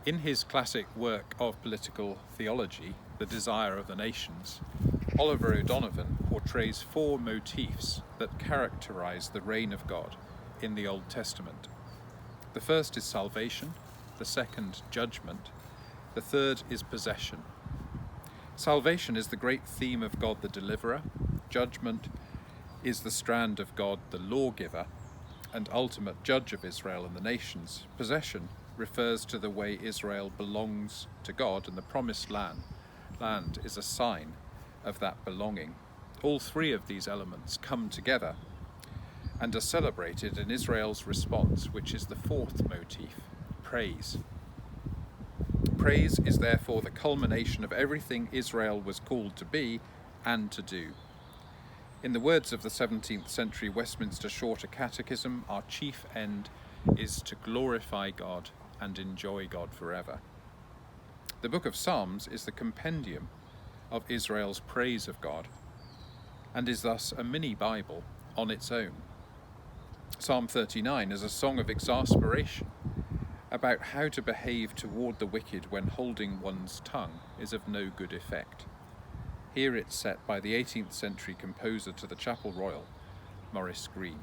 In his classic work of political theology, The Desire of the Nations, Oliver O'Donovan portrays four motifs that characterize the reign of God in the Old Testament. The first is salvation, the second, judgment, the third is possession. Salvation is the great theme of God the Deliverer, judgment is the strand of God the Lawgiver and ultimate judge of Israel and the nations. Possession refers to the way Israel belongs to God, and the promised land is a sign of that belonging. All three of these elements come together and are celebrated in Israel's response, which is the fourth motif, praise. Praise is therefore the culmination of everything Israel was called to be and to do. In the words of the 17th century Westminster Shorter Catechism, our chief end is to glorify God and enjoy God forever. The book of Psalms is the compendium of Israel's praise of God and is thus a mini Bible on its own. Psalm 39 is a song of exasperation about how to behave toward the wicked when holding one's tongue is of no good effect. Here it's set by the 18th century composer to the Chapel Royal, Maurice Greene.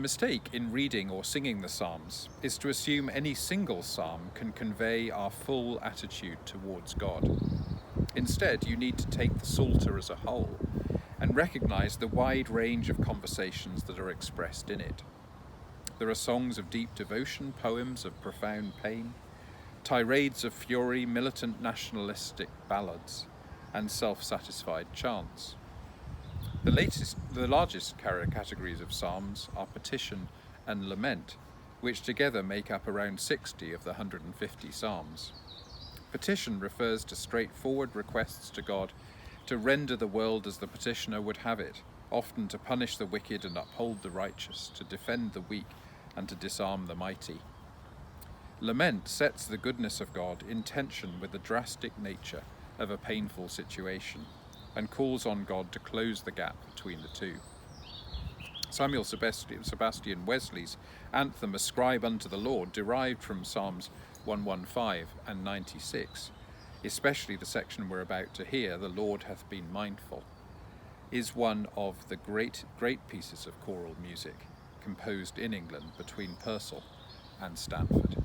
mistake in reading or singing the Psalms is to assume any single psalm can convey our full attitude towards God. Instead, you need to take the Psalter as a whole and recognise the wide range of conversations that are expressed in it. There are songs of deep devotion, poems of profound pain, tirades of fury, militant nationalistic ballads, and self-satisfied chants. The largest categories of psalms are petition and lament, which together make up around 60 of the 150 psalms. Petition refers to straightforward requests to God to render the world as the petitioner would have it, often to punish the wicked and uphold the righteous, to defend the weak and to disarm the mighty. Lament sets the goodness of God in tension with the drastic nature of a painful situation and calls on God to close the gap between the two. Samuel Sebastian Wesley's anthem Ascribe unto the Lord, derived from Psalms 115 and 96, especially the section we're about to hear, The Lord hath been mindful, is one of the great pieces of choral music composed in England between Purcell and Stanford.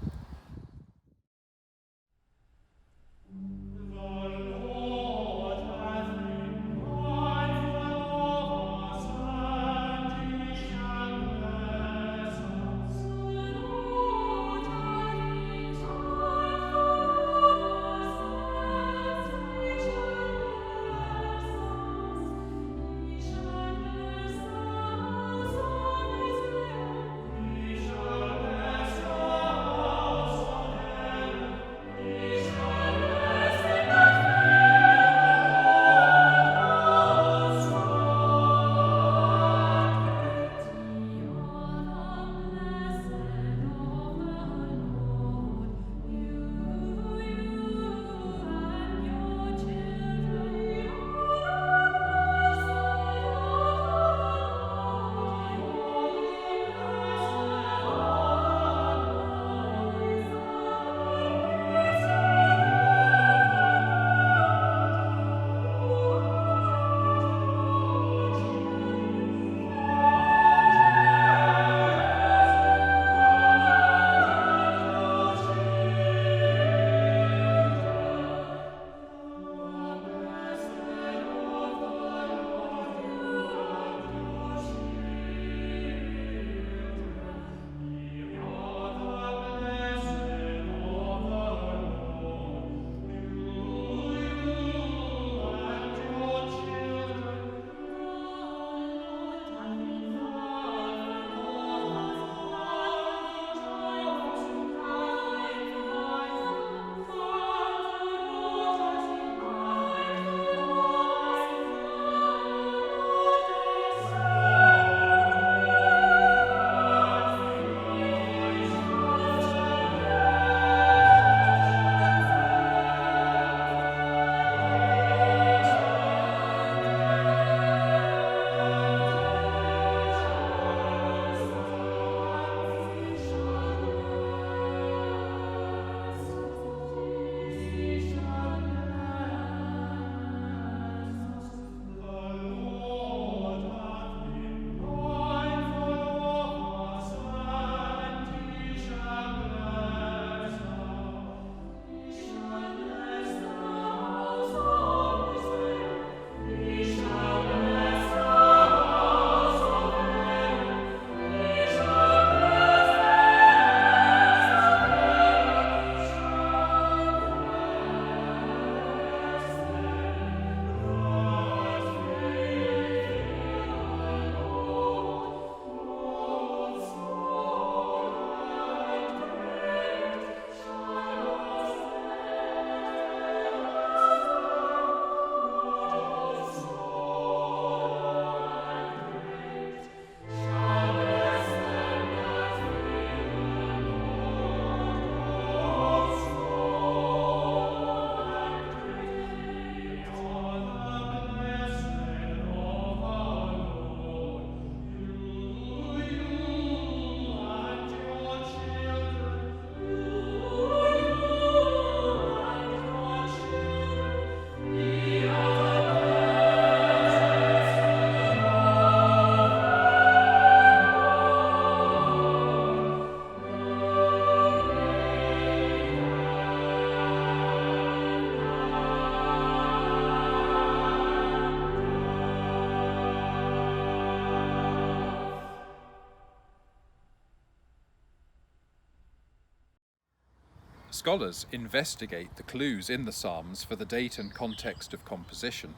Scholars investigate the clues in the Psalms for the date and context of composition,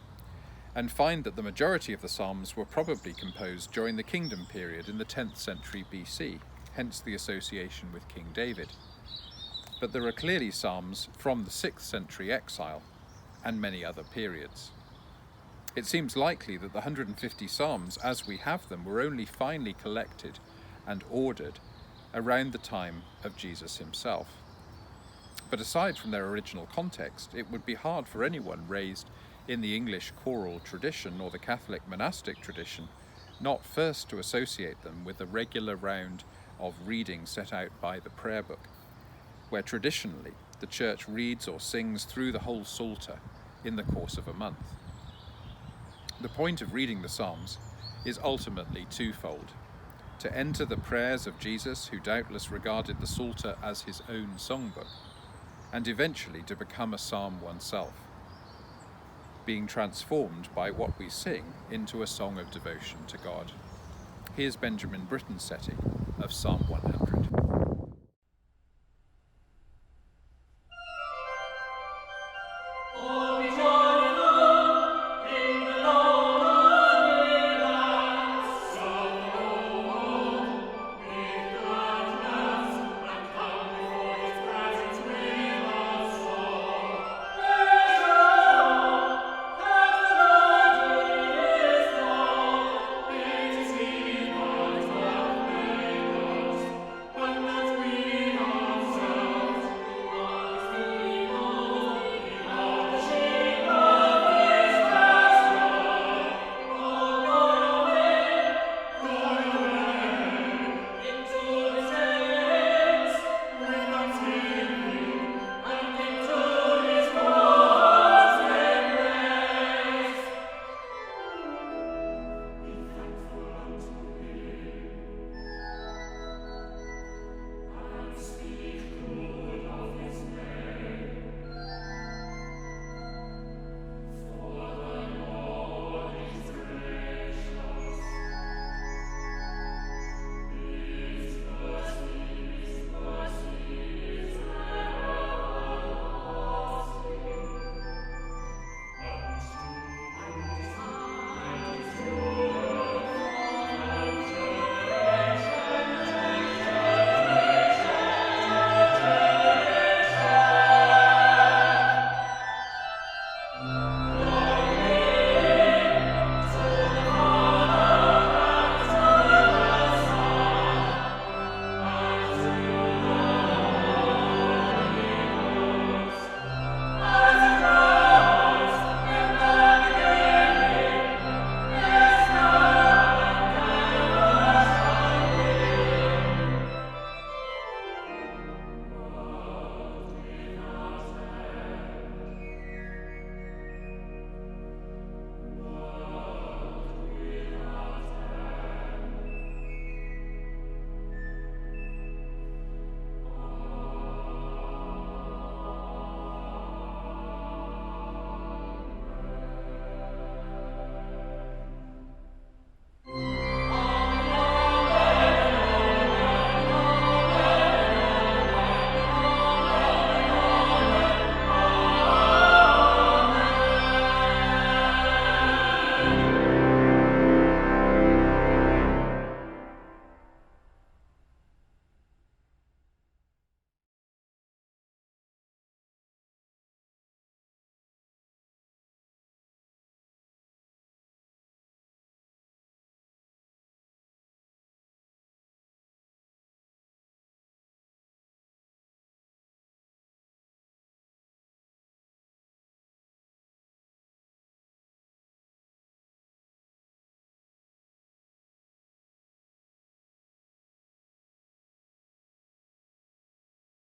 and find that the majority of the Psalms were probably composed during the kingdom period in the 10th century BC, hence the association with King David. But there are clearly Psalms from the 6th century exile and many other periods. It seems likely that the 150 Psalms as we have them were only finally collected and ordered around the time of Jesus himself. But aside from their original context, it would be hard for anyone raised in the English choral tradition or the Catholic monastic tradition not first to associate them with the regular round of reading set out by the prayer book, where traditionally the Church reads or sings through the whole Psalter in the course of a month. The point of reading the Psalms is ultimately twofold: to enter the prayers of Jesus, who doubtless regarded the Psalter as his own songbook, and eventually to become a psalm oneself, being transformed by what we sing into a song of devotion to God. Here's Benjamin Britten's setting of Psalm 100.